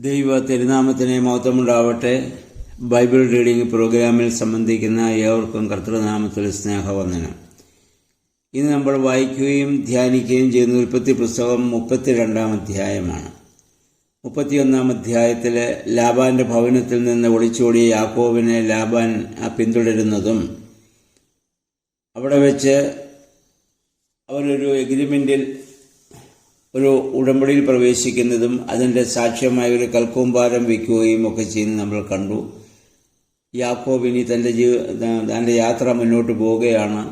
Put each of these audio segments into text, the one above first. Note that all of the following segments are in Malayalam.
ദൈവ തിരുനാമത്തിന് മഹത്വമുണ്ടാവട്ടെ. ബൈബിൾ റീഡിംഗ് പ്രോഗ്രാമിൽ സംബന്ധിക്കുന്ന ഏവർക്കും കർത്തൃനാമത്തിൽ സ്നേഹവന്ദനം. ഇന്ന് നമ്മൾ വായിക്കുകയും ധ്യാനിക്കുകയും ചെയ്യുന്ന ഉൽപ്പത്തി പുസ്തകം 32-ാം അധ്യായമാണ്. 31-ാം അധ്യായത്തിൽ ലാബാന്റെ ഭവനത്തിൽ നിന്ന് ഒളിച്ചോടിയ യാക്കോബിനെ ലാബാൻ പിന്തുടരുന്നതും അവിടെ വെച്ച് അവരൊരു എഗ്രിമെന്റിൽ ഒരു ഉടമ്പടിയിൽ പ്രവേശിക്കുന്നതും അതിൻ്റെ സാക്ഷ്യമായ ഒരു കൽക്കൂമ്പാരം വയ്ക്കുകയും ഒക്കെ ചെയ്യുന്നത് നമ്മൾ കണ്ടു. യാക്കോബ് ഇനി തൻ്റെ യാത്ര മുന്നോട്ട് പോവുകയാണ്.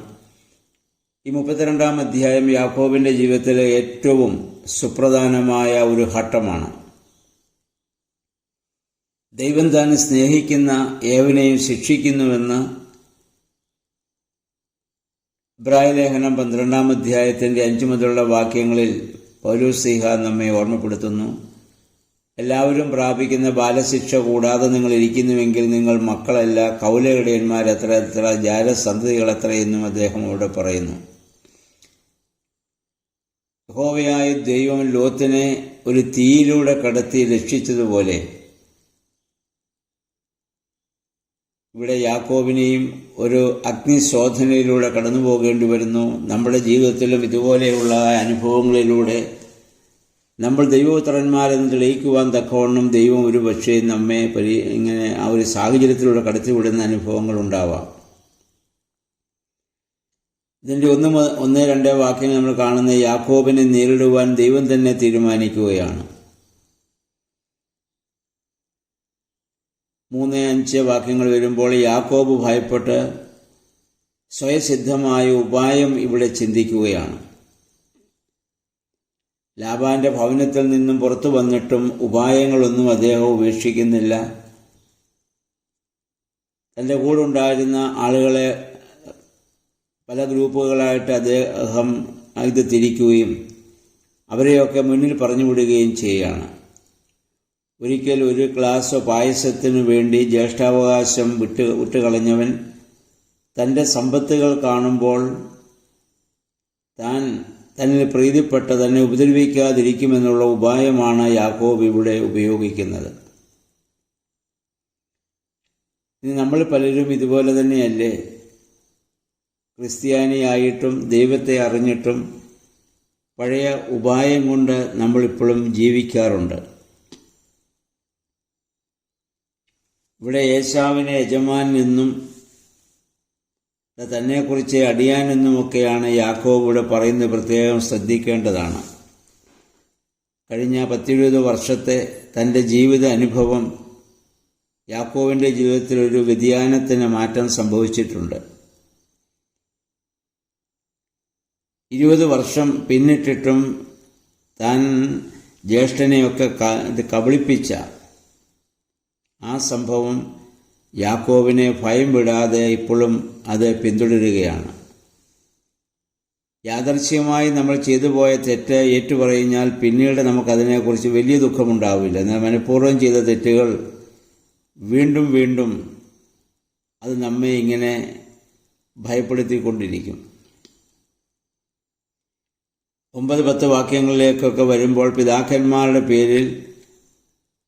ഈ 32-ാം അധ്യായം യാക്കോബിൻ്റെ ജീവിതത്തിലെ ഏറ്റവും സുപ്രധാനമായ ഒരു ഘട്ടമാണ്. ദൈവം താൻ സ്നേഹിക്കുന്ന ഏവനെയും ശിക്ഷിക്കുന്നുവെന്ന് ഇബ്രായലേഖനം 12-ാം അധ്യായത്തിൻ്റെ 5 മുതലുള്ള വാക്യങ്ങളിൽ പൗലോസ്ലീഹ നമ്മെ ഓർമ്മപ്പെടുത്തുന്നു. എല്ലാവരും പ്രാപിക്കുന്ന ബാലശിക്ഷ കൂടാതെ നിങ്ങൾ ഇരിക്കുന്നുവെങ്കിൽ നിങ്ങൾ മക്കളല്ല, കൗലകടിയന്മാരെത്ര എത്ര, ജാരസന്തതികൾ എത്ര എന്നും അദ്ദേഹം ഇവിടെ പറയുന്നു. യഹോവയായ ദൈവം ലോത്തിനെ ഒരു തീയിലൂടെ കടത്തി രക്ഷിച്ചതുപോലെ ഇവിടെ യാക്കോബിനെയും ഒരു അഗ്നിശോധനയിലൂടെ കടന്നു പോകേണ്ടി വരുന്നു. നമ്മുടെ ജീവിതത്തിലും ഇതുപോലെയുള്ള അനുഭവങ്ങളിലൂടെ നമ്മൾ ദൈവപുത്രന്മാരെന്ന് തെളിയിക്കുവാൻ തക്കവണ്ണം ദൈവം ഒരു പക്ഷേ നമ്മെ ഇങ്ങനെ ആ ഒരു സാഹചര്യത്തിലൂടെ കടത്തിവിടുന്ന അനുഭവങ്ങൾ ഉണ്ടാവാം. ഇതിൻ്റെ 1-2 വാക്യങ്ങൾ നമ്മൾ കാണുന്ന യാക്കോബിനെ നേരിടുവാൻ ദൈവം തന്നെ തീരുമാനിക്കുകയാണ്. 3-5 വാക്യങ്ങൾ വരുമ്പോൾ യാക്കോബ് ഭയപ്പെട്ട് സ്വയസിദ്ധമായ ഉപായം ഇവിടെ ചിന്തിക്കുകയാണ്. ലാബാന്റെ ഭവനത്തിൽ നിന്നും പുറത്തു വന്നിട്ടും ഉപായങ്ങളൊന്നും അദ്ദേഹം ഉപേക്ഷിക്കുന്നില്ല. തൻ്റെ കൂടെ ഉണ്ടായിരുന്ന ആളുകളെ പല ഗ്രൂപ്പുകളായിട്ട് അദ്ദേഹം ഇത് തിരിക്കുകയും അവരെയൊക്കെ മുന്നിൽ പറഞ്ഞു വിടുകയും ചെയ്യുകയാണ്. ഒരിക്കൽ ഒരു ഗ്ലാസ് പായസത്തിനു വേണ്ടി ജ്യേഷ്ഠാവകാശം വിട്ടുകളഞ്ഞവൻ തൻ്റെ സമ്പത്തുകൾ കാണുമ്പോൾ തന്നിൽ പ്രീതിപ്പെട്ട് തന്നെ ഉപദ്രവിക്കാതിരിക്കുമെന്നുള്ള ഉപായമാണ് യാക്കോബ് ഇവിടെ ഉപയോഗിക്കുന്നത്. ഇനി നമ്മൾ പലരും ഇതുപോലെ തന്നെയല്ലേ? ക്രിസ്ത്യാനിയായിട്ടും ദൈവത്തെ അറിഞ്ഞിട്ടും പഴയ ഉപായം കൊണ്ട് നമ്മളിപ്പോഴും ജീവിക്കാറുണ്ട്. ഇവിടെ ഏശാവിനെ യജമാൻ എന്നും തന്നെക്കുറിച്ച് അടിയാനെന്നുമൊക്കെയാണ് യാക്കോബ് ഇവിടെ പറയുന്നത്. പ്രത്യേകം ശ്രദ്ധിക്കേണ്ടതാണ്. കഴിഞ്ഞ 10-20 വർഷത്തെ തൻ്റെ ജീവിത അനുഭവം യാക്കോബിൻ്റെ ജീവിതത്തിലൊരു വ്യതിയാനത്തിന് മാറ്റം സംഭവിച്ചിട്ടുണ്ട്. 20 വർഷം പിന്നിട്ടിട്ടും താൻ ജ്യേഷ്ഠനെയൊക്കെ കബളിപ്പിച്ച ആ സംഭവം യാക്കോബിനെ ഭയം വിടാതെ ഇപ്പോഴും അത് പിന്തുടരുകയാണ്. യാദർച്ഛികമായി നമ്മൾ ചെയ്തു പോയ തെറ്റ് ഏറ്റുപറഞ്ഞാൽ പിന്നീട് നമുക്കതിനെക്കുറിച്ച് വലിയ ദുഃഖമുണ്ടാവില്ല. എന്നാൽ മനഃപൂർവ്വം ചെയ്ത തെറ്റുകൾ വീണ്ടും വീണ്ടും അത് നമ്മെ ഇങ്ങനെ ഭയപ്പെടുത്തിക്കൊണ്ടിരിക്കും. 9-10 വാക്യങ്ങളിലേക്കൊക്കെ വരുമ്പോൾ പിതാക്കന്മാരുടെ പേരിൽ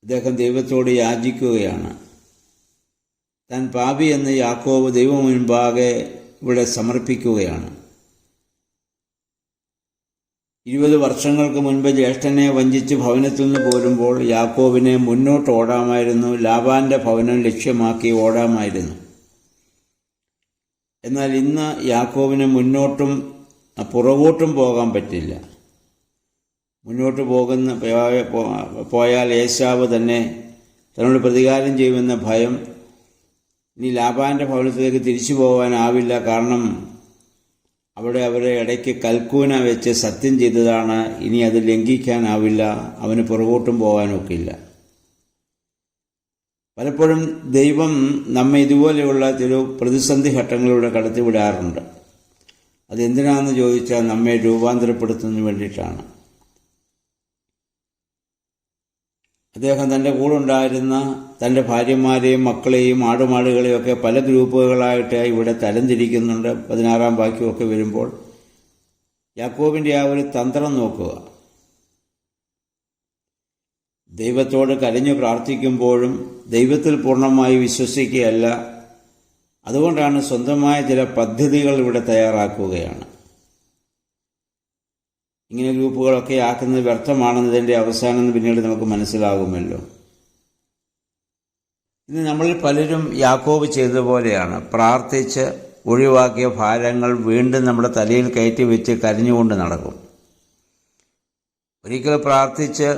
അദ്ദേഹം ദൈവത്തോട് യാചിക്കുകയാണ്. താൻ പാപി എന്ന് യാക്കോബ് ദൈവം മുൻപാകെ ഇവിടെ സമർപ്പിക്കുകയാണ്. 20 വർഷങ്ങൾക്ക് മുൻപ് ജ്യേഷ്ഠനെ വഞ്ചിച്ച് ഭവനത്തിൽ നിന്ന് പോരുമ്പോൾ യാക്കോബിനെ മുന്നോട്ട് ഓടാമായിരുന്നു, ലാബാന്റെ ഭവനം ലക്ഷ്യമാക്കി ഓടാമായിരുന്നു. എന്നാൽ ഇന്ന് യാക്കോബിന് മുന്നോട്ടും പുറകോട്ടും പോകാൻ പറ്റില്ല. മുന്നോട്ട് പോയാൽ ഏശാവ് തന്നെ തന്നോട് പ്രതികാരം ചെയ്യുമെന്ന ഭയം. ഇനി ലാബാന്റെ ഭവനത്തിലേക്ക് തിരിച്ചു പോകാനാവില്ല. കാരണം അവിടെ അവരെ ഇടയ്ക്ക് കൽക്കൂന വെച്ച് സത്യം ചെയ്തതാണ്. ഇനി അത് ലംഘിക്കാനാവില്ല. അവന് പുറകോട്ടും പോകാനൊക്കില്ല. പലപ്പോഴും ദൈവം നമ്മെ ഇതുപോലെയുള്ള ചില പ്രതിസന്ധി ഘട്ടങ്ങളിലൂടെ കടത്തിവിടാറുണ്ട്. അതെന്തിനാണെന്ന് ചോദിച്ചാൽ നമ്മെ രൂപാന്തരപ്പെടുത്തുന്നതിന് വേണ്ടിയിട്ടാണ്. അദ്ദേഹം തൻ്റെ കൂടെ ഉണ്ടായിരുന്ന തൻ്റെ ഭാര്യമാരെയും മക്കളെയും ആടുമാടുകളെയും ഒക്കെ പല ഗ്രൂപ്പുകളായിട്ട് ഇവിടെ തരംതിരിക്കുന്നുണ്ട്. 16-ാം വാക്യമൊക്കെ വരുമ്പോൾ യാക്കോബിൻ്റെ ആ ഒരു തന്ത്രം നോക്കുക. ദൈവത്തോട് കരഞ്ഞു പ്രാർത്ഥിക്കുമ്പോഴും ദൈവത്തിൽ പൂർണ്ണമായി വിശ്വസിക്കുകയല്ല. അതുകൊണ്ടാണ് സ്വന്തമായ ചില പദ്ധതികൾ ഇവിടെ തയ്യാറാക്കുകയാണ്. ഇങ്ങനെ ഗ്രൂപ്പുകളൊക്കെ ആക്കുന്നത് വ്യർത്ഥമാണെന്നതിൻ്റെ അവസാനം പിന്നീട് നമുക്ക് മനസ്സിലാകുമല്ലോ. ഇന്ന് നമ്മളിൽ പലരും യാക്കോബ് ചെയ്തതുപോലെയാണ്. പ്രാർത്ഥിച്ച് ഒഴിവാക്കിയ ഭാരങ്ങൾ വീണ്ടും നമ്മുടെ തലയിൽ കയറ്റി വെച്ച് കരഞ്ഞുകൊണ്ട് നടക്കും. ഒരിക്കൽ പ്രാർത്ഥിച്ച്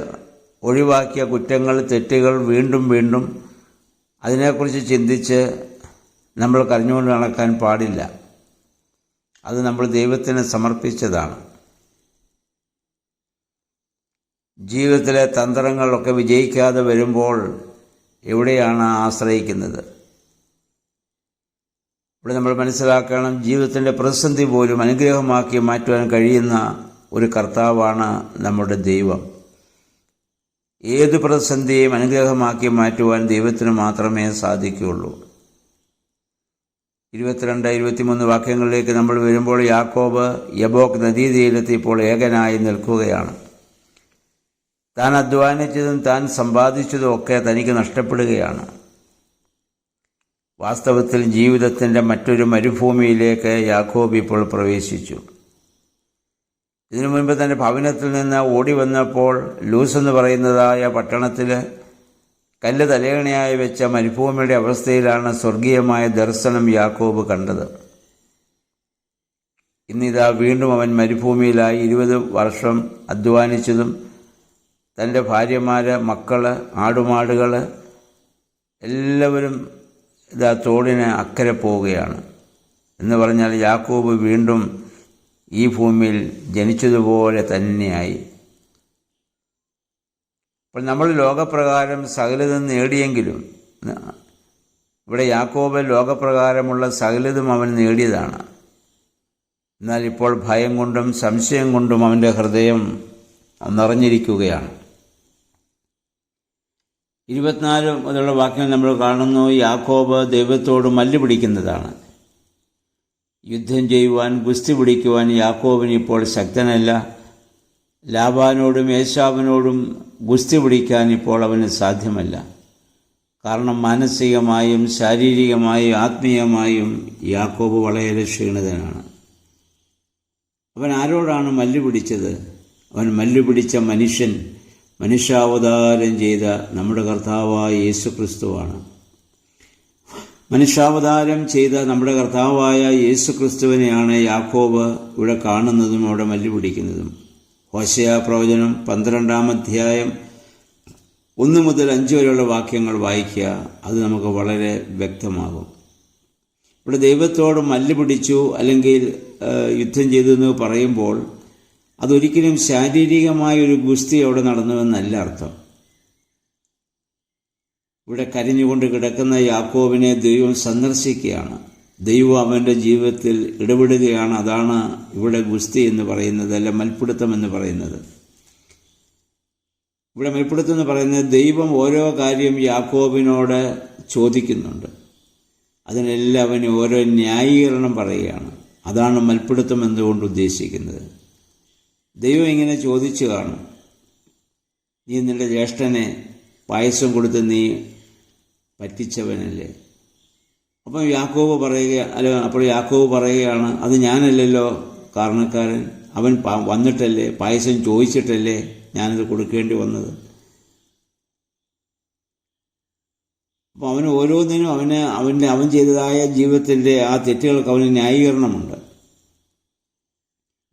ഒഴിവാക്കിയ കുറ്റങ്ങൾ, തെറ്റുകൾ വീണ്ടും വീണ്ടും അതിനെക്കുറിച്ച് ചിന്തിച്ച് നമ്മൾ കരഞ്ഞുകൊണ്ട് നടക്കാൻ പാടില്ല. അത് നമ്മൾ ദൈവത്തിന് സമർപ്പിച്ചതാണ്. ജീവിതത്തിലെ തന്ത്രങ്ങളൊക്കെ വിജയിക്കാതെ വരുമ്പോൾ എവിടെയാണ് ആശ്രയിക്കുന്നത്? ഇവിടെ നമ്മൾ മനസ്സിലാക്കണം, ജീവിതത്തിൻ്റെ പ്രതിസന്ധി പോലും അനുഗ്രഹമാക്കി മാറ്റുവാൻ കഴിയുന്ന ഒരു കർത്താവാണ് നമ്മുടെ ദൈവം. ഏത് പ്രതിസന്ധിയെയും അനുഗ്രഹമാക്കി മാറ്റുവാൻ ദൈവത്തിന് മാത്രമേ സാധിക്കുകയുള്ളൂ. 22-23 വാക്യങ്ങളിലേക്ക് നമ്മൾ വരുമ്പോൾ യാക്കോബ് യബോക്ക് നദീതീരത്തെപ്പോൾ ഏകനായി നിൽക്കുകയാണ്. താൻ അധ്വാനിച്ചതും താൻ സമ്പാദിച്ചതും ഒക്കെ തനിക്ക് നഷ്ടപ്പെടുകയാണ്. വാസ്തവത്തിൽ ജീവിതത്തിൻ്റെ മറ്റൊരു മരുഭൂമിയിലേക്ക് യാക്കോബ് ഇപ്പോൾ പ്രവേശിച്ചു. ഇതിനു മുൻപ് തൻ്റെ ഭവനത്തിൽ നിന്ന് ഓടി വന്നപ്പോൾ ലൂസ് എന്ന് പറയുന്നതായ പട്ടണത്തിൽ കല്ല് തലയണയായി വെച്ച മരുഭൂമിയുടെ അവസ്ഥയിലാണ് സ്വർഗീയമായ ദർശനം യാക്കോബ് കണ്ടത്. ഇന്നിതാ വീണ്ടും അവൻ മരുഭൂമിയിലായി. 20 വർഷം അധ്വാനിച്ചതും തൻ്റെ ഭാര്യമാര്, മക്കള്, ആടുമാടുകൾ എല്ലാവരും ഇതാ തോടിന് അക്കരെ പോവുകയാണ്. എന്ന് പറഞ്ഞാൽ യാക്കോബ് വീണ്ടും ഈ ഭൂമിയിൽ ജനിച്ചതുപോലെ തന്നെയായി. അപ്പോൾ നമ്മൾ ലോകപ്രകാരം സകലതും നേടിയെങ്കിലും ഇവിടെ യാക്കോബ് ലോകപ്രകാരമുള്ള സകലതും അവൻ നേടിയതാണ്. എന്നാൽ ഇപ്പോൾ ഭയം കൊണ്ടും സംശയം കൊണ്ടും അവൻ്റെ ഹൃദയം നിറഞ്ഞിരിക്കുകയാണ്. 24 മുതലുള്ള വാക്യങ്ങൾ നമ്മൾ കാണുന്നു. യാക്കോബ് ദൈവത്തോട് മല്ലുപിടിക്കുന്നതാണ്. യുദ്ധം ചെയ്യുവാൻ, ഗുസ്തി പിടിക്കുവാൻ യാക്കോബിന് ഇപ്പോൾ ശക്തനല്ല. ലാബാനോടും ഏശാവിനോടും ഗുസ്തി പിടിക്കാൻ ഇപ്പോൾ അവന് സാധ്യമല്ല. കാരണം മാനസികമായും ശാരീരികമായും ആത്മീയമായും യാക്കോബ് വളരെ ക്ഷീണിതനാണ്. അവൻ ആരോടാണ് മല്ലുപിടിച്ചത്? അവൻ മല്ലുപിടിച്ച മനുഷ്യൻ മനുഷ്യാവതാരം ചെയ്ത നമ്മുടെ കർത്താവായ യേശു ക്രിസ്തുവാണ്. മനുഷ്യാവതാരം ചെയ്ത നമ്മുടെ കർത്താവായ യേശു ക്രിസ്തുവിനെയാണ് യാക്കോബ് ഇവിടെ കാണുന്നതും അവിടെ മല്ലുപിടിക്കുന്നതും. ഹോശേയ പ്രവചനം 12-ാം അധ്യായം 1 മുതൽ 5 വരെയുള്ള വാക്യങ്ങൾ വായിക്കുക. അത് നമുക്ക് വളരെ വ്യക്തമാകും. ഇവിടെ ദൈവത്തോട് മല്ലുപിടിച്ചു അല്ലെങ്കിൽ യുദ്ധം ചെയ്തു എന്ന് പറയുമ്പോൾ അതൊരിക്കലും ശാരീരികമായൊരു ഗുസ്തി അവിടെ നടന്നുവെന്നല്ല അർത്ഥം. ഇവിടെ കരഞ്ഞുകൊണ്ട് കിടക്കുന്ന യാക്കോബിനെ ദൈവം സന്ദർശിക്കുകയാണ്. ദൈവം അവൻ്റെ ജീവിതത്തിൽ ഇടപെടുകയാണ്. അതാണ് ഇവിടെ ഗുസ്തി എന്ന് പറയുന്നത്, അല്ല മൽപ്പിടുത്തം എന്ന് പറയുന്നത്. ഇവിടെ മൽപ്പിടുത്തം എന്ന് പറയുന്നത് ദൈവം ഓരോ കാര്യം യാക്കോബിനോട് ചോദിക്കുന്നുണ്ട്. അതിനെല്ലാം അവന് ഓരോ ന്യായീകരണം പറയുകയാണ്. അതാണ് മൽപ്പിടുത്തം എന്നുകൊണ്ട് ഉദ്ദേശിക്കുന്നത്. ദൈവം ഇങ്ങനെ ചോദിച്ചു കാണും, നീ നിന്റെ ജ്യേഷ്ഠനെ പായസം കൊടുത്ത് നീ പറ്റിച്ചവനല്ലേ? അപ്പോൾ യാക്കോബ് പറയുകയാണ്, അത് ഞാനല്ലല്ലോ കാരണക്കാരൻ. അവൻ വന്നിട്ടല്ലേ, പായസം ചോദിച്ചിട്ടല്ലേ ഞാനത് കൊടുക്കേണ്ടി വന്നത്. അപ്പോൾ അവന് ഓരോന്നിനും അവൻ ചെയ്തതായ ജീവിതത്തിൻ്റെ ആ തെറ്റുകൾക്ക് അവന് ന്യായീകരണമുണ്ട്.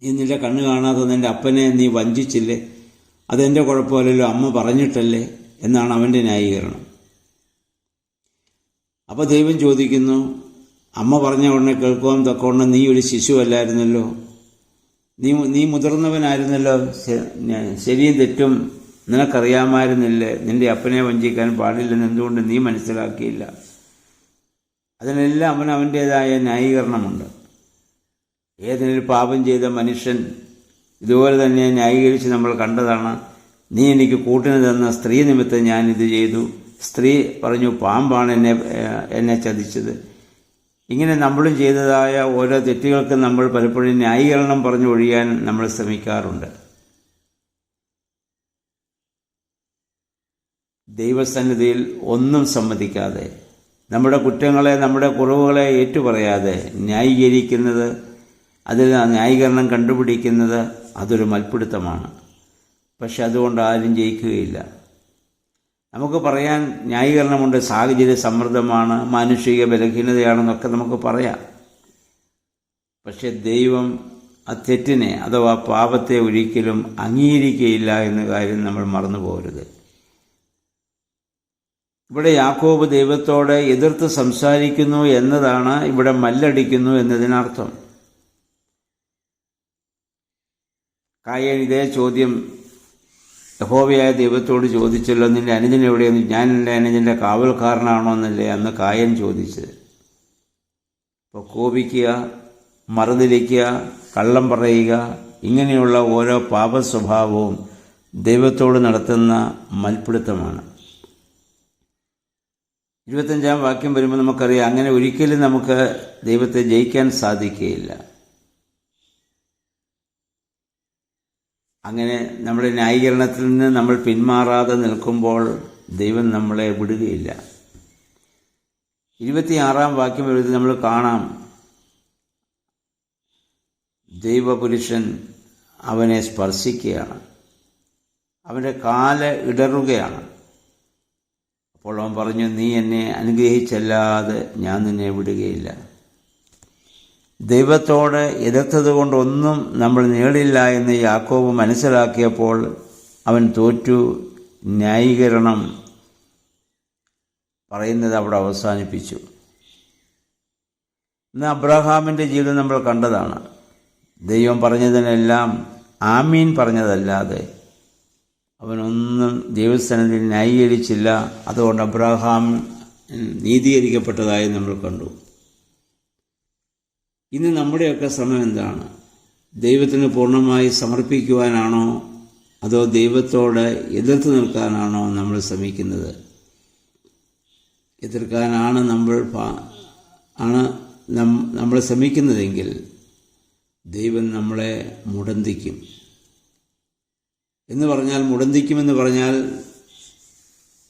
നീ നിന്റെ കണ്ണ് കാണാതെ നിന്റെ അപ്പനെ നീ വഞ്ചിച്ചില്ലേ, അതെൻ്റെ കുഴപ്പമില്ലല്ലോ, അമ്മ പറഞ്ഞിട്ടല്ലേ എന്നാണ് അവൻ്റെ ന്യായീകരണം. അപ്പോൾ ദൈവം ചോദിക്കുന്നു, അമ്മ പറഞ്ഞ ഉടനെ കേൾക്കുവാൻ തക്കവണ്ണം നീ ഒരു ശിശുവല്ലായിരുന്നല്ലോ, നീ മുതിർന്നവനായിരുന്നല്ലോ, ശരിയും തെറ്റും നിനക്കറിയാമായിരുന്നില്ലേ, നിന്റെ അപ്പനെ വഞ്ചിക്കാൻ പാടില്ലെന്ന് എന്തുകൊണ്ട് നീ മനസ്സിലാക്കിയില്ല? അതിനെല്ലാം അവൻ്റേതായ ന്യായീകരണമുണ്ട്. ഏതൊരു പാപം ചെയ്ത മനുഷ്യൻ ഇതുപോലെ തന്നെ ന്യായീകരിച്ച് നമ്മൾ കണ്ടതാണ്. നീ എനിക്ക് കൂട്ടിന് തന്ന സ്ത്രീ നിമിത്തം ഞാനിത് ചെയ്തു, സ്ത്രീ പറഞ്ഞു പാമ്പാണ് എന്നെ ചതിച്ചത്. ഇങ്ങനെ നമ്മളും ചെയ്തതായ ഓരോ തെറ്റുകൾക്ക് നമ്മൾ പലപ്പോഴും ന്യായീകരണം പറഞ്ഞു ഒഴിയാൻ നമ്മൾ ശ്രമിക്കാറുണ്ട്. ദൈവസന്നിധിയിൽ ഒന്നും സമ്മതിക്കാതെ, നമ്മുടെ കുറ്റങ്ങളെ, നമ്മുടെ കുറവുകളെ ഏറ്റുപറയാതെ ന്യായീകരിക്കുന്നത്, അതിൽ ന്യായീകരണം കണ്ടുപിടിക്കുന്നത് അതൊരു മൽപ്പിടുത്തമാണ്. പക്ഷെ അതുകൊണ്ട് ആരും ജയിക്കുകയില്ല. നമുക്ക് പറയാൻ ന്യായീകരണമുണ്ട്, സാഹചര്യ സമ്മർദ്ദമാണ്, മാനുഷിക ബലഹീനതയാണെന്നൊക്കെ നമുക്ക് പറയാം. പക്ഷെ ദൈവം ആ തെറ്റിനെ അഥവാ പാപത്തെ ഒരിക്കലും അംഗീകരിക്കുകയില്ല എന്ന കാര്യം നമ്മൾ മറന്നു പോകരുത്. ഇവിടെ യാക്കോബ് ദൈവത്തോട് എതിർത്ത് സംസാരിക്കുന്നു എന്നതാണ് ഇവിടെ മല്ലടിക്കുന്നു എന്നതിനർത്ഥം. കായൻ ഇതേ ചോദ്യം യഹോവയായ ദൈവത്തോട് ചോദിച്ചല്ലോ, നിന്റെ അനുജൻ എവിടെയെന്ന്. ഞാൻ എൻ്റെ അനുജൻ്റെ കാവൽക്കാരനാണോ എന്നല്ലേ അന്ന് കായൻ ചോദിച്ചത്. അപ്പോൾ കോപിക്കുക, മറുതിരിക്കുക, കള്ളം പറയുക, ഇങ്ങനെയുള്ള ഓരോ പാപസ്വഭാവവും ദൈവത്തോട് നടത്തുന്ന മൽപ്പിടുത്തമാണ്. 25-ാം വാക്യം വരുമ്പോൾ നമുക്കറിയാം, അങ്ങനെ ഒരിക്കലും നമുക്ക് ദൈവത്തെ ജയിക്കാൻ സാധിക്കുകയില്ല. അങ്ങനെ നമ്മുടെ ന്യായീകരണത്തിൽ നിന്ന് നമ്മൾ പിന്മാറാതെ നിൽക്കുമ്പോൾ ദൈവം നമ്മളെ വിടുകയില്ല. 26-ാം വാക്യം വരുന്നത് നമ്മൾ കാണാം, ദൈവപുരുഷൻ അവനെ സ്പർശിക്കുകയാണ്, അവൻ്റെ കാല് ഇടറുകയാണ്. അപ്പോൾ അവൻ പറഞ്ഞു, നീ എന്നെ അനുഗ്രഹിച്ചല്ലാതെ ഞാൻ നിന്നെ വിടുകയില്ല. ദൈവത്തോട് എതിർത്തത് കൊണ്ടൊന്നും നമ്മൾ നേടില്ല എന്ന് യാക്കോബ് മനസ്സിലാക്കിയപ്പോൾ അവൻ തോറ്റു. ന്യായീകരണം പറയുന്നത് അവിടെ അവസാനിപ്പിച്ചു. ഇന്ന് അബ്രഹാമിൻ്റെ ജീവിതം നമ്മൾ കണ്ടതാണ്. ദൈവം പറഞ്ഞതിനെല്ലാം ആമീൻ പറഞ്ഞതല്ലാതെ അവനൊന്നും ദൈവസ്ഥാനത്തിൽ ന്യായീകരിച്ചില്ല. അതുകൊണ്ട് അബ്രഹാം നീതീകരിക്കപ്പെട്ടതായി നമ്മൾ കണ്ടു. ഇന്ന് നമ്മുടെയൊക്കെ ശ്രമം എന്താണ്? ദൈവത്തിന് പൂർണ്ണമായി സമർപ്പിക്കുവാനാണോ അതോ ദൈവത്തോട് എതിർത്ത് നിൽക്കാനാണോ നമ്മൾ ശ്രമിക്കുന്നത്? എതിർക്കാനാണ് നമ്മൾ ശ്രമിക്കുന്നതെങ്കിൽ ദൈവം നമ്മളെ മുടന്തിക്കും. മുടന്തിക്കുമെന്ന് പറഞ്ഞാൽ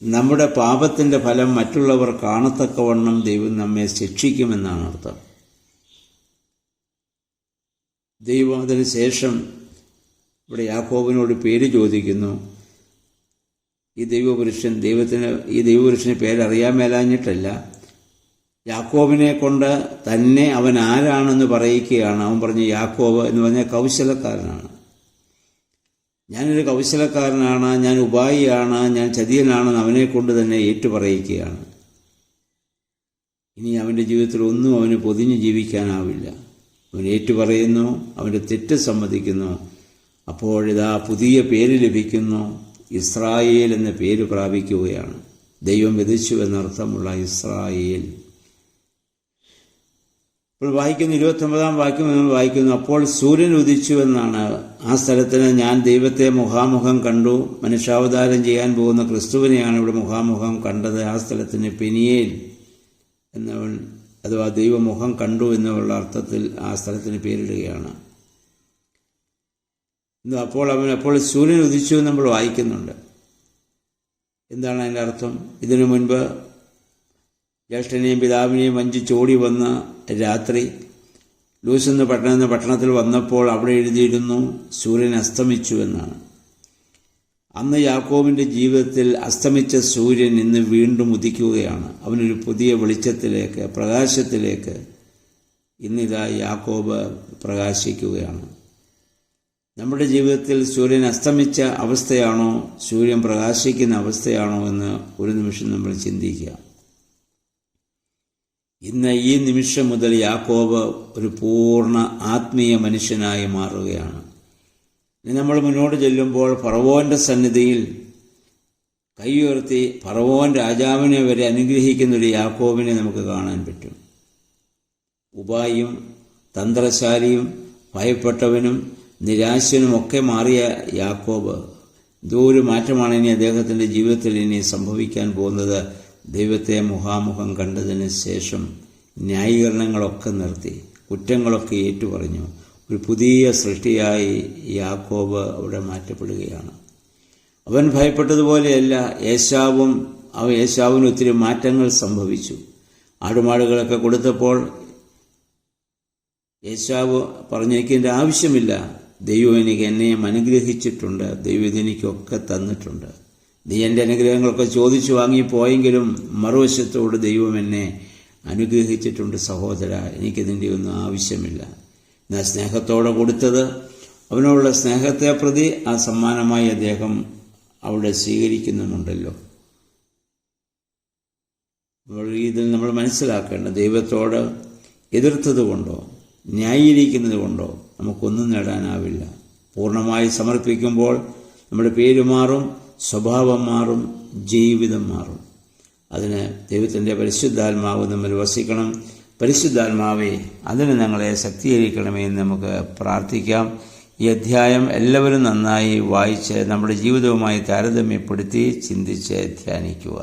നമ്മുടെ പാപത്തിൻ്റെ ഫലം മറ്റുള്ളവർ കാണത്തക്കവണ്ണം ദൈവം നമ്മെ ശിക്ഷിക്കുമെന്നാണ് അർത്ഥം. ദൈവം അതിന് ശേഷം ഇവിടെ യാക്കോബിനോട് പേര് ചോദിക്കുന്നു. ഈ ദൈവപുരുഷന് പേരറിയാൻ മേലാഞ്ഞിട്ടല്ല, യാക്കോബിനെ കൊണ്ട് തന്നെ അവൻ ആരാണെന്ന് പറയിക്കുകയാണ്. അവൻ പറഞ്ഞു, യാക്കോബ് എന്ന് പറഞ്ഞാൽ കൗശലക്കാരനാണ്. ഞാനൊരു കൗശലക്കാരനാണ്, ഞാൻ ഉപായിയാണ്, ഞാൻ ചതിയനാണെന്ന് അവനെ കൊണ്ട് തന്നെ ഏറ്റുപറയിക്കുകയാണ്. ഇനി അവൻ്റെ ജീവിതത്തിൽ ഒന്നും അവന് പൊതിഞ്ഞ് ജീവിക്കാനാവില്ല. അവൻ ഏറ്റുപറയുന്നു, അവൻ്റെ തെറ്റ് സമ്മതിക്കുന്നു. അപ്പോഴിതാ പുതിയ പേര് ലഭിക്കുന്നു, ഇസ്രായേൽ എന്ന പേര് പ്രാപിക്കുകയാണ്. ദൈവം വിധിച്ചു എന്നർത്ഥമുള്ള ഇസ്രായേൽ. ഇപ്പോൾ വായിക്കുന്ന 29-ാം വാക്യം നമ്മൾ വായിക്കുന്നു, അപ്പോൾ സൂര്യൻ ഉദിച്ചു എന്നാണ്. ആ സ്ഥലത്തിന് ഞാൻ ദൈവത്തെ മുഖാമുഖം കണ്ടു. മനുഷ്യാവതാരം ചെയ്യാൻ പോകുന്ന ക്രിസ്തുവിനെയാണ് ഇവിടെ മുഖാമുഖം കണ്ടത്. ആ സ്ഥലത്തിന് പെനിയേൽ എന്നവൻ അഥവാ ദൈവമുഖം കണ്ടു എന്നുള്ള അർത്ഥത്തിൽ ആ സ്ഥലത്തിന് പേരിടുകയാണ്. അപ്പോൾ സൂര്യൻ ഉദിച്ചു എന്ന് നമ്മൾ വായിക്കുന്നുണ്ട്. എന്താണ് അതിൻ്റെ അർത്ഥം? ഇതിനു മുൻപ് ജ്യേഷ്ഠനെയും പിതാവിനെയും വഞ്ചിച്ചോടി വന്ന രാത്രി ലൂസ് എന്ന പട്ടണത്തിൽ വന്നപ്പോൾ അവിടെ എഴുതിയിരുന്നു സൂര്യൻ അസ്തമിച്ചു എന്നാണ്. അന്ന് യാക്കോബിൻ്റെ ജീവിതത്തിൽ അസ്തമിച്ച സൂര്യൻ ഇന്ന് വീണ്ടും ഉദിക്കുകയാണ്. അവനൊരു പുതിയ വെളിച്ചത്തിലേക്ക്, പ്രകാശത്തിലേക്ക് ഇന്നിതാ യാക്കോബ് പ്രകാശിക്കുകയാണ്. നമ്മുടെ ജീവിതത്തിൽ സൂര്യൻ അസ്തമിച്ച അവസ്ഥയാണോ സൂര്യൻ പ്രകാശിക്കുന്ന അവസ്ഥയാണോ എന്ന് ഒരു നിമിഷം നമ്മൾ ചിന്തിക്കുക. ഇന്ന് ഈ നിമിഷം മുതൽ യാക്കോബ് ഒരു പൂർണ്ണ ആത്മീയ മനുഷ്യനായി മാറുകയാണ്. നമ്മൾ മുന്നോട്ട് ചെല്ലുമ്പോൾ ഫറവോന്റെ സന്നിധിയിൽ കൈയുയർത്തി ഫറവോൻ രാജാവിനെ വരെ അനുഗ്രഹിക്കുന്നൊരു യാക്കോബിനെ നമുക്ക് കാണാൻ പറ്റും. ഉപായിയും തന്ത്രശാലിയും ഭയപ്പെട്ടവനും നിരാശനുമൊക്കെ മാറിയ യാക്കോബ്, ഇതൊരു മാറ്റമാണ് ഇനി അദ്ദേഹത്തിൻ്റെ ജീവിതത്തിൽ ഇനി സംഭവിക്കാൻ പോകുന്നത്. ദൈവത്തെ മുഖാമുഖം കണ്ടതിന് ശേഷം ന്യായീകരണങ്ങളൊക്കെ നിർത്തി, കുറ്റങ്ങളൊക്കെ ഏറ്റുപറഞ്ഞു. ഒരു പുതിയ സൃഷ്ടിയായി യാക്കോബ് അവിടെ മാറ്റപ്പെടുകയാണ്. അവൻ ഭയപ്പെട്ടതുപോലെയല്ല ഏശാവിന് ഒത്തിരി മാറ്റങ്ങൾ സംഭവിച്ചു. ആടുമാടുകളൊക്കെ കൊടുത്തപ്പോൾ ഏശാവ് പറഞ്ഞു, എനിക്കെൻ്റെ ആവശ്യമില്ല, ദൈവം എന്നെയും അനുഗ്രഹിച്ചിട്ടുണ്ട്, ദൈവം ഇതെനിക്കൊക്കെ തന്നിട്ടുണ്ട്. നീ എൻ്റെ അനുഗ്രഹങ്ങളൊക്കെ ചോദിച്ചു വാങ്ങിപ്പോയെങ്കിലും മറുവശത്തോട് ദൈവം എന്നെ അനുഗ്രഹിച്ചിട്ടുണ്ട് സഹോദര, എനിക്കിതിൻ്റെ ഒന്നും ആവശ്യമില്ല. എന്നാൽ സ്നേഹത്തോടെ കൊടുത്തത്, അവനോടുള്ള സ്നേഹത്തെ പ്രതി ആ സമ്മാനമായി അദ്ദേഹം അവിടെ സ്വീകരിക്കുന്നുമുണ്ടല്ലോ. ഇതിൽ നമ്മൾ മനസ്സിലാക്കേണ്ട, ദൈവത്തോട് എതിർത്തത് കൊണ്ടോ ന്യായീകരിക്കുന്നത് കൊണ്ടോ നമുക്കൊന്നും നേടാനാവില്ല. പൂർണ്ണമായി സമർപ്പിക്കുമ്പോൾ നമ്മുടെ പേര് മാറും, സ്വഭാവം മാറും, ജീവിതം മാറും. അതിന് ദൈവത്തിൻ്റെ പരിശുദ്ധാത്മാവ് നമ്മൾ വസിക്കണം. പരിശുദ്ധാത്മാവേ, അതിന് ഞങ്ങളെ ശക്തീകരിക്കണമേ എന്ന് നമുക്ക് പ്രാർത്ഥിക്കാം. ഈ അധ്യായം എല്ലാവരും നന്നായി വായിച്ച് നമ്മുടെ ജീവിതവുമായി താരതമ്യപ്പെടുത്തി ചിന്തിച്ച് ധ്യാനിക്കുക.